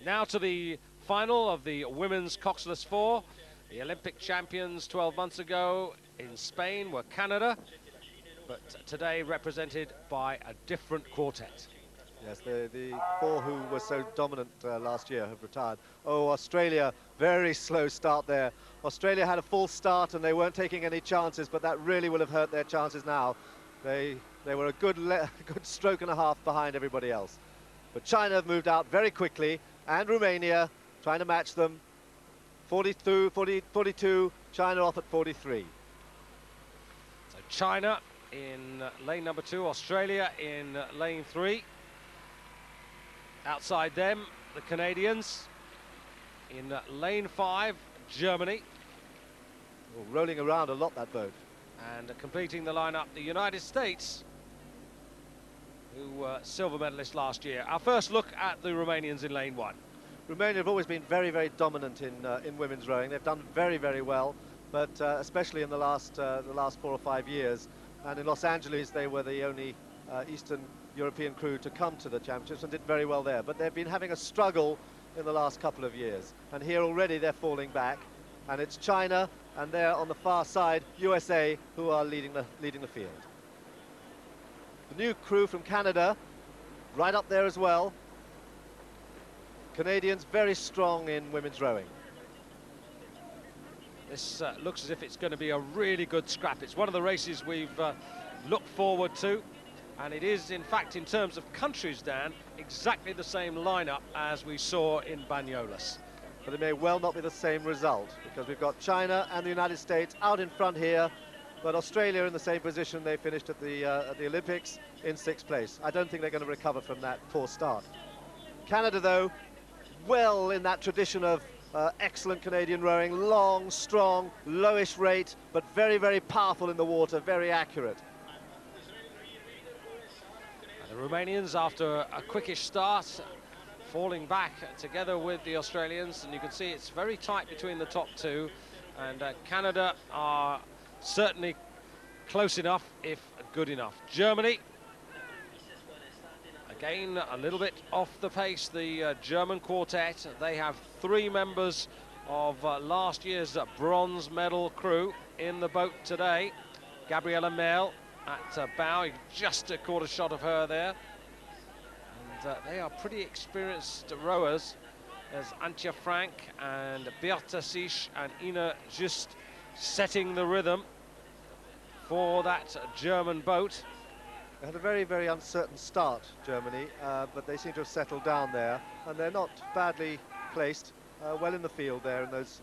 Now to the final of the women's coxless 4. The Olympic champions 12 months ago in Spain were Canada, but today represented by a different quartet. Yes, the 4 who were so dominant last year have retired. Oh, Australia, very slow start there. Australia had a full start and they weren't taking any chances, but that really will have hurt their chances now. They were a good stroke and a half behind everybody else. But China have moved out very quickly, and Romania trying to match them. 42, China off at 43. So China in lane number 2, Australia in lane 3. Outside them, the Canadians. In lane 5, Germany. Oh, rolling around a lot, that boat. And completing the lineup, the United States, who were silver medalists last year. Our first look at the Romanians in lane 1. Romania have always been very, very dominant in women's rowing. They've done very, very well, but especially in the last 4 or 5 years. And in Los Angeles, they were the only Eastern European crew to come to the championships and did very well there. But they've been having a struggle in the last couple of years. And here already they're falling back. And it's China, and they're on the far side, USA, who are leading the field. The new crew from Canada, right up there as well. Canadians very strong in women's rowing. This looks as if it's going to be a really good scrap. It's one of the races we've looked forward to, and it is, in fact, in terms of countries, Dan, exactly the same lineup as we saw in Banyoles. But it may well not be the same result, because we've got China and the United States out in front here, but Australia in the same position. They finished at the Olympics in 6th place. I don't think they're going to recover from that poor start. Canada, though, well in that tradition of excellent Canadian rowing, long, strong, lowish rate, but very, very powerful in the water, very accurate. And the Romanians, after a quickish start, falling back together with the Australians, and you can see it's very tight between the top 2, and Canada are certainly close enough, if good enough. Germany, again, a little bit off the pace, the German quartet. They have 3 members of last year's bronze medal crew in the boat today. Gabriela Merl at bow, you just caught a shot of her there. And they are pretty experienced rowers. There's Antje Frank and Beata Sisch and Ina just setting the rhythm for that German boat. They had a very, very uncertain start, Germany, but they seem to have settled down there, and they're not badly placed, well in the field there in those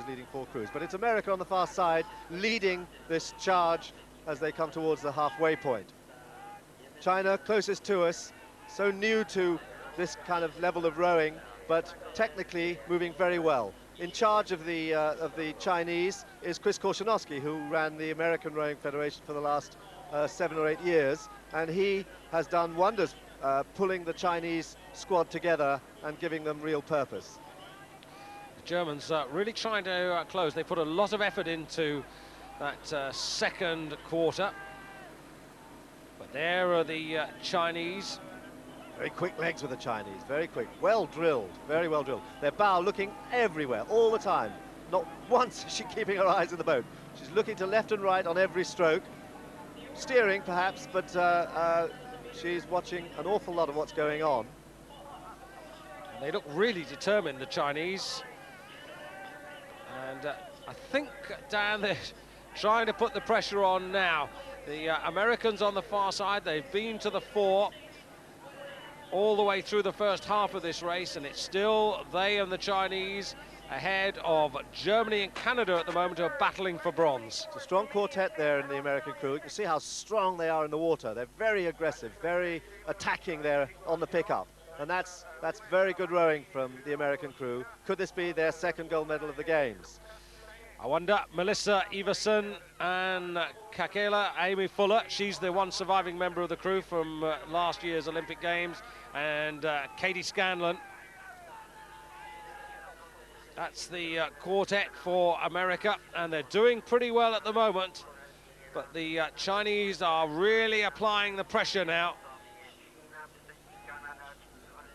leading 4 crews. But it's America on the far side leading this charge as they come towards the halfway point. China closest to us, so new to this kind of level of rowing, but technically moving very well. In charge of the Chinese is Chris Korchanowski, who ran the American Rowing Federation for the last 7 or 8 years, and he has done wonders pulling the Chinese squad together and giving them real purpose. The Germans really trying to close. They put a lot of effort into that second quarter, but there are the Chinese. Very quick legs with the Chinese, very quick, well drilled, very well drilled. Their bow looking everywhere all the time. Not once is she keeping her eyes in the boat. She's looking to left and right on every stroke. Steering perhaps, but she's watching an awful lot of what's going on. And they look really determined, the Chinese. And I think, Dan, they're trying to put the pressure on now. The Americans on the far side, they've been to the fore all the way through the first half of this race, and it's still they and the Chinese ahead of Germany and Canada at the moment, who are battling for bronze. It's a strong quartet there in the American crew. You can see how strong they are in the water. They're very aggressive, very attacking there on the pickup. And that's very good rowing from the American crew. Could this be their 2nd gold medal of the Games? I wonder, Melissa Iversen and Kakela Amy Fuller, she's the one surviving member of the crew from last year's Olympic Games, and Katie Scanlon. That's the quartet for America, and they're doing pretty well at the moment, but the Chinese are really applying the pressure now.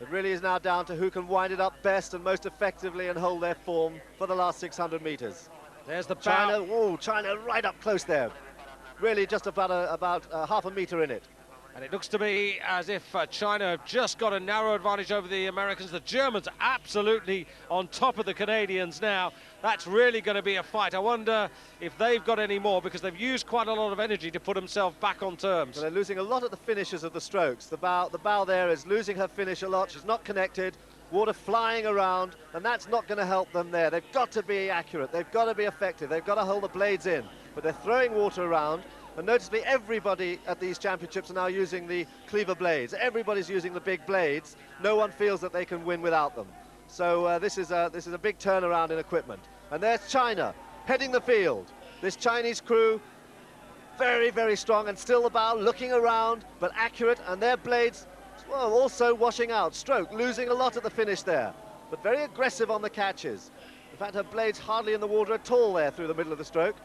It really is now down to who can wind it up best and most effectively and hold their form for the last 600 metres. There's the China, bow. China right up close there. Really just about half a metre in it. And it looks to me as if China have just got a narrow advantage over the Americans. The Germans are absolutely on top of the Canadians now. That's really going to be a fight. I wonder if they've got any more, because they've used quite a lot of energy to put themselves back on terms. So they're losing a lot at the finishes of the strokes. The bow there is losing her finish a lot. She's not connected. Water flying around, and that's not going to help them there. They've got to be accurate. They've got to be effective. They've got to hold the blades in. But they're throwing water around. And noticeably, everybody at these championships are now using the cleaver blades. Everybody's using the big blades. No one feels that they can win without them. So this is a big turnaround in equipment. And there's China heading the field. This Chinese crew, very, very strong, and still the bow, looking around, but accurate, and their blades, well, also washing out. Stroke losing a lot at the finish there, but very aggressive on the catches. In fact, her blades hardly in the water at all there through the middle of the stroke.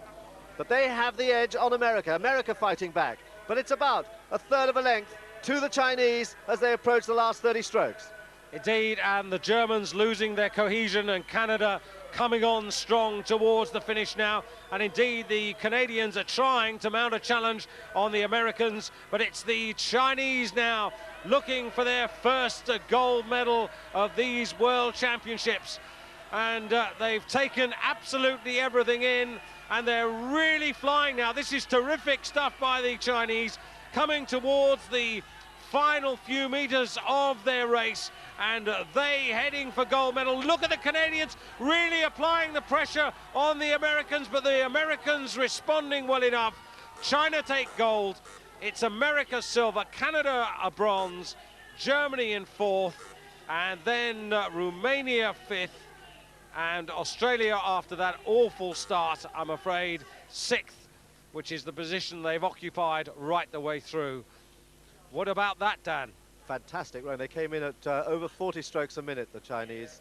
But they have the edge on America. America fighting back. But it's about a third of a length to the Chinese as they approach the last 30 strokes. Indeed, and the Germans losing their cohesion, and Canada coming on strong towards the finish now. And indeed, the Canadians are trying to mount a challenge on the Americans, but it's the Chinese now looking for their first gold medal of these World Championships. And they've taken absolutely everything in, and they're really flying now. This is terrific stuff by the Chinese, coming towards the final few meters of their race, and they heading for gold medal. Look at the Canadians really applying the pressure on the Americans, but the Americans responding well enough. China take gold. It's America silver, Canada a bronze, Germany in fourth, and then Romania fifth, and Australia after that awful start, I'm afraid, sixth, which is the position they've occupied right the way through. What about that, Dan? Fantastic rowing. They came in at over 40 strokes a minute, the Chinese,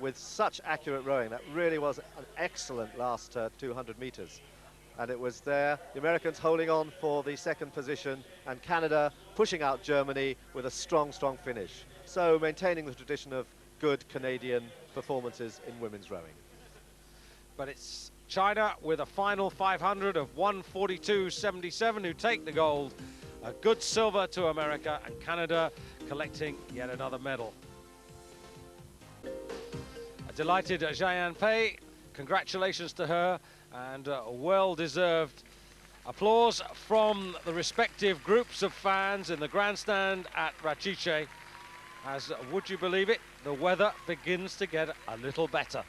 with such accurate rowing. That really was an excellent last 200 meters. And it was there, the Americans holding on for the second position, and Canada pushing out Germany with a strong, strong finish. So maintaining the tradition of good Canadian performances in women's rowing. But it's China with a final 500 of 142.77 who take the gold. A good silver to America, and Canada collecting yet another medal. A delighted Zhang Pei. Congratulations to her, and well-deserved applause from the respective groups of fans in the grandstand at Roudnice, as, would you believe it, the weather begins to get a little better.